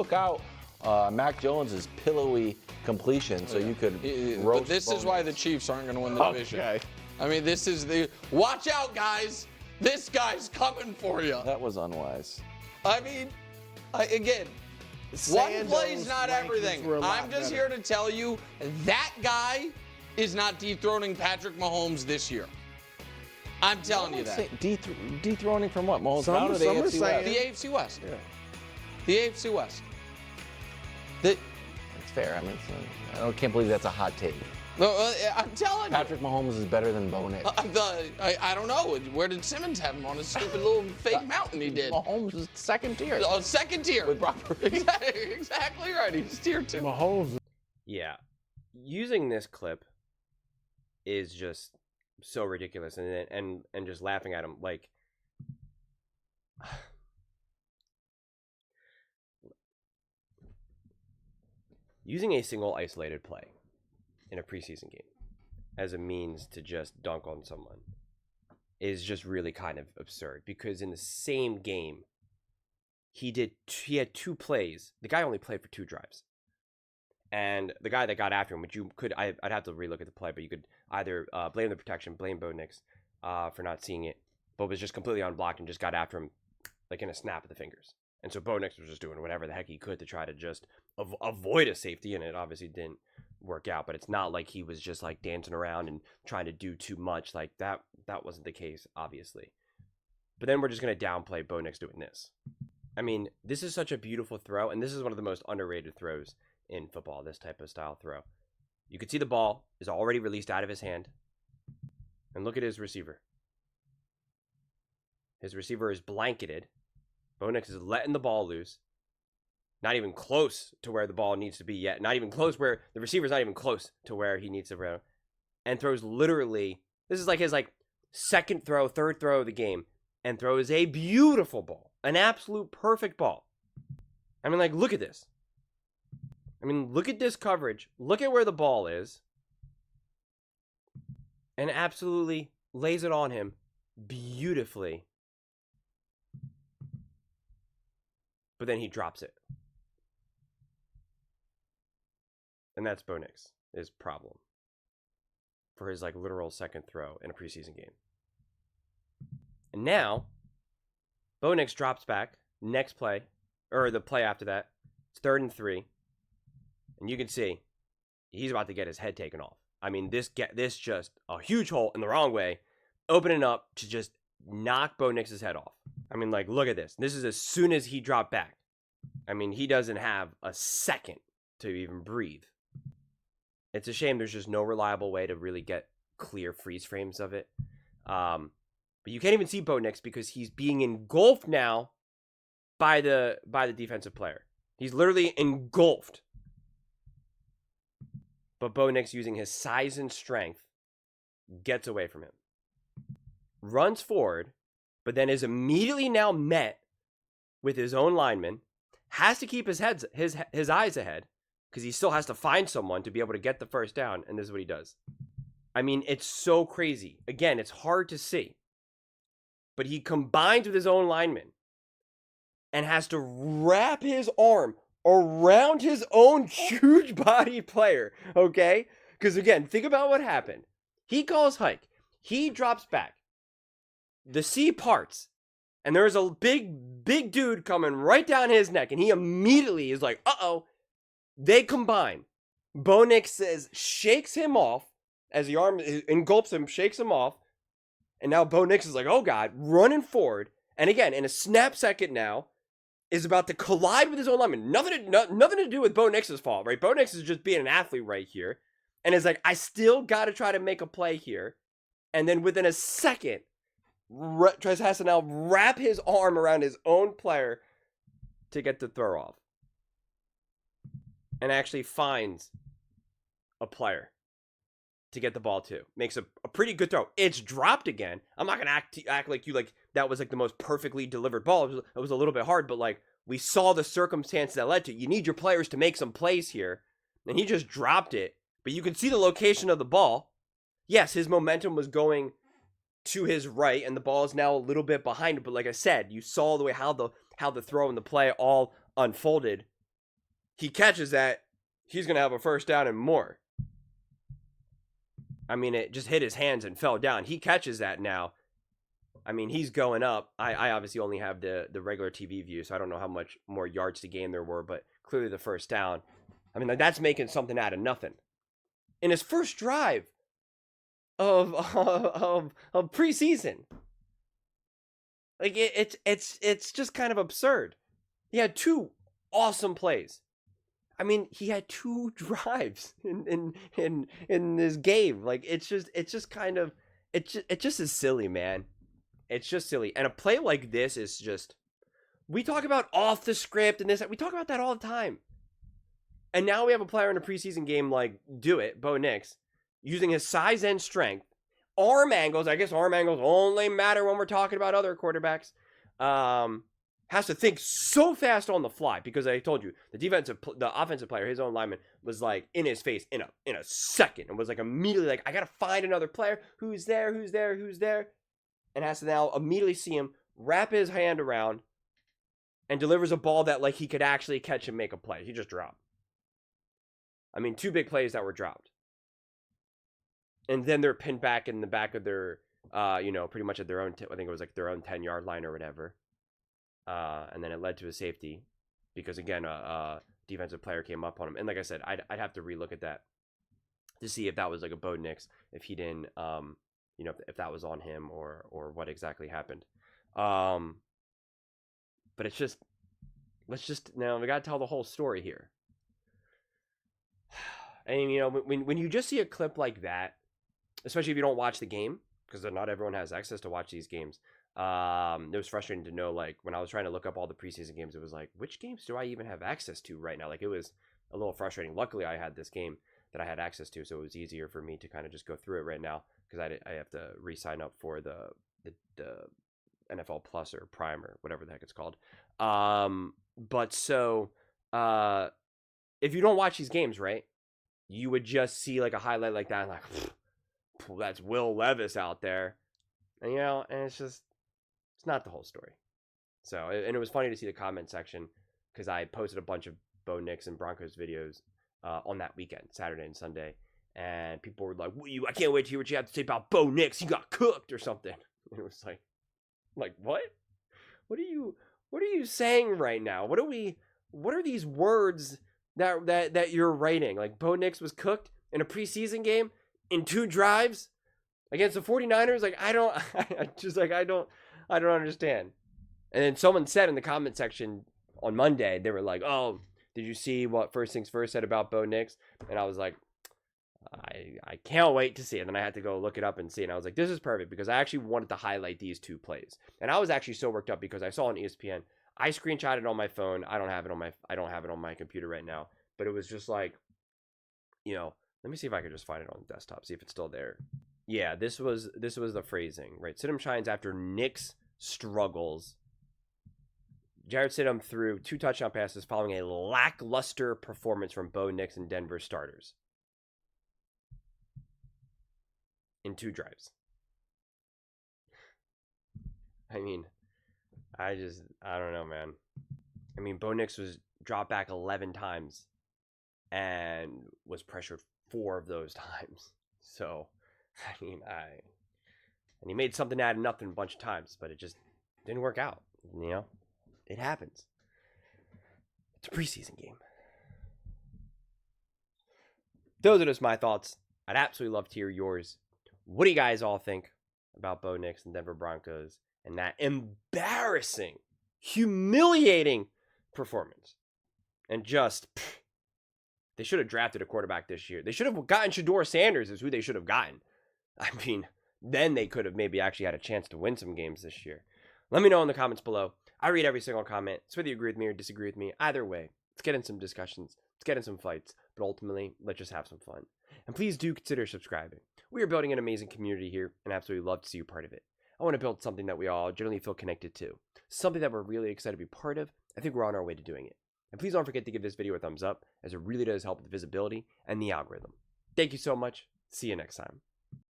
took out Mac Jones's pillowy completion, so you could roast. But this is why the Chiefs aren't going to win the division. Okay. I mean, this is watch out, guys. This guy's coming for you. That was unwise. I mean, again, one play's not everything. I'm just here to tell you that guy is not dethroning Patrick Mahomes this year. I'm telling you that. Dethroning from what? Mahomes Some out of the are AFC saying- West? The AFC West. Yeah. The AFC West. That's fair. I mean, I can't believe that's a hot take. No, I'm telling you. Patrick Mahomes is better than Bo Nix. I don't know. Where did Simmons have him on his stupid little fake mountain he did? Mahomes is second tier. Oh, second tier. With Brock Purdy. Exactly right. He's tier 2. Mahomes. Yeah. Using this clip is just so ridiculous, and just laughing at him like using a single isolated play in a preseason game as a means to just dunk on someone is just really kind of absurd, because in the same game he had 2 plays. The guy only played for 2 drives. And the guy that got after him, which I'd have to relook at the play, but you could either blame the protection, blame Bo Nix for not seeing it. Bo was just completely unblocked and just got after him like in a snap of the fingers. And so Bo Nix was just doing whatever the heck he could to try to just avoid a safety, and it obviously didn't work out. But it's not like he was just like dancing around and trying to do too much. Like that wasn't the case, obviously. But then we're just going to downplay Bo Nix doing this. I mean, this is such a beautiful throw, and this is one of the most underrated throws in football, this type of style throw. You can see the ball is already released out of his hand. And look at his receiver. His receiver is blanketed. Bo Nix is letting the ball loose. Not even close to where the ball needs to be yet. Not even close where the receiver's not even close to where he needs to throw. And throws literally, this is like his second throw, third throw of the game. And throws a beautiful ball. An absolute perfect ball. I mean, look at this. I mean, look at this coverage. Look at where the ball is. And absolutely lays it on him beautifully. But then he drops it. And that's Bo Nix's problem for his literal second throw in a preseason game. And now, Bo Nix drops back. Next play, or the play after that, it's 3rd and 3. And you can see he's about to get his head taken off. I mean, this just a huge hole in the wrong way, opening up to just knock Bo Nix's head off. I mean, look at this. This is as soon as he dropped back. I mean, he doesn't have a second to even breathe. It's a shame there's just no reliable way to really get clear freeze frames of it. But you can't even see Bo Nix because he's being engulfed now by the defensive player. He's literally engulfed. But Bo Nix, using his size and strength, gets away from him. Runs forward, but then is immediately now met with his own lineman. Has to keep his eyes ahead because he still has to find someone to be able to get the first down. And this is what he does. I mean, it's so crazy. Again, it's hard to see. But he combines with his own lineman and has to wrap his arm around his own huge body player, okay? Because again, think about what happened. He calls hike. He drops back. The sea parts. And there's a big dude coming right down his neck. And he immediately is like, uh-oh. They combine. Bo Nix shakes him off as the arm engulfs him, shakes him off. And now Bo Nix is like, oh God, running forward. And again, in a snap second now, is about to collide with his own lineman. Nothing to do with Bo Nix's fault, right? Bo Nix is just being an athlete right here. And is like, I still got to try to make a play here. And then within a second, has to now wrap his arm around his own player to get the throw off. And actually finds a player to get the ball to. Makes a pretty good throw. It's dropped again. I'm not going to act like you that was the most perfectly delivered ball. It was a little bit hard, but we saw the circumstances that led to it. You need your players to make some plays here. And he just dropped it. But you can see the location of the ball. Yes, his momentum was going to his right, and the ball is now a little bit behind it. But like I said, you saw the way how the throw and the play all unfolded he catches that, he's going to have a first down and more. I mean, it just hit his hands and fell down. He catches that now. I mean, he's going up. I obviously only have the regular TV view, so I don't know how much more yards to gain there were, but clearly the first down. I mean, like, that's making something out of nothing. In his first drive of preseason. Like, it's just kind of absurd. He had 2 awesome plays. I mean, he had 2 drives in this game. Like, it's just kind of, it just is silly, man. It's just silly. And a play like this is just, we talk about off the script and this, we talk about that all the time. And now we have a player in a preseason game like Bo Nix, using his size and strength, arm angles. I guess arm angles only matter when we're talking about other quarterbacks. Has to think so fast on the fly, because I told you the offensive player, his own lineman, was like in his face in a second, and was like immediately like, I gotta find another player. Who's there, and has to now immediately see him, wrap his hand around, and delivers a ball that like he could actually catch and make a play. He just dropped. I mean, 2 big plays that were dropped. And then they're pinned back in the back of their, pretty much at their own, I think it was like their own 10-yard line or whatever. And then it led to a safety because, again, a defensive player came up on him. And like I said, I'd have to relook at that to see if that was like a Bo Nix, if he didn't, if that was on him or what exactly happened. But it's just, now we got to tell the whole story here. And, when you just see a clip like that, especially if you don't watch the game, because not everyone has access to watch these games, it was frustrating to know, like, when I was trying to look up all the preseason games, it was like, which games do I even have access to right now? Like, it was a little frustrating. Luckily, I had this game that I had access to, so it was easier for me to kind of just go through it right now, because I have to re-sign up for the NFL Plus or Prime or whatever the heck it's called. But so, if you don't watch these games, right, you would just see like a highlight like that, and like, that's Will Levis out there, and and it's not the whole story. So, and it was funny to see the comment section, because I posted a bunch of Bo Nix and Broncos videos on that weekend, Saturday and Sunday, and people were like, I can't wait to hear what you have to say about Bo Nix. He got cooked or something. And it was like what? What are you saying right now? What are these words that you're writing? Like, Bo Nix was cooked in a preseason game in 2 drives against the 49ers? Like, I don't understand. And then someone said in the comment section on Monday, they were like, oh, did you see what First Things First said about Bo Nix? And I was like, I can't wait to see it. And then I had to go look it up and see. And I was like, this is perfect, because I actually wanted to highlight these 2 plays. And I was actually so worked up because I saw on ESPN. I screenshotted it on my phone. I don't have it on my computer right now. But it was just like, let me see if I could just find it on the desktop, see if it's still there. Yeah, this was the phrasing, right? Stidham shines after Nix struggles. Jarrett Stidham threw 2 touchdown passes following a lackluster performance from Bo Nix and Denver starters in 2 drives. I mean, I don't know, man. I mean, Bo Nix was dropped back 11 times and was pressured 4 of those times. So, I mean, and he made something out of nothing a bunch of times, but it just didn't work out. It happens. It's a preseason game. Those are just my thoughts. I'd absolutely love to hear yours. What do you guys all think about Bo Nix and Denver Broncos and that embarrassing, humiliating performance? And just, they should have drafted a quarterback this year. They should have gotten Shedeur Sanders is who they should have gotten. I mean, then they could have maybe actually had a chance to win some games this year. Let me know in the comments below. I read every single comment. It's whether you agree with me or disagree with me. Either way, let's get in some discussions. Let's get in some fights. But ultimately, let's just have some fun. And please do consider subscribing. We are building an amazing community here, and I absolutely love to see you part of it. I want to build something that we all generally feel connected to. Something that we're really excited to be part of. I think we're on our way to doing it. And please don't forget to give this video a thumbs up, as it really does help with visibility and the algorithm. Thank you so much. See you next time.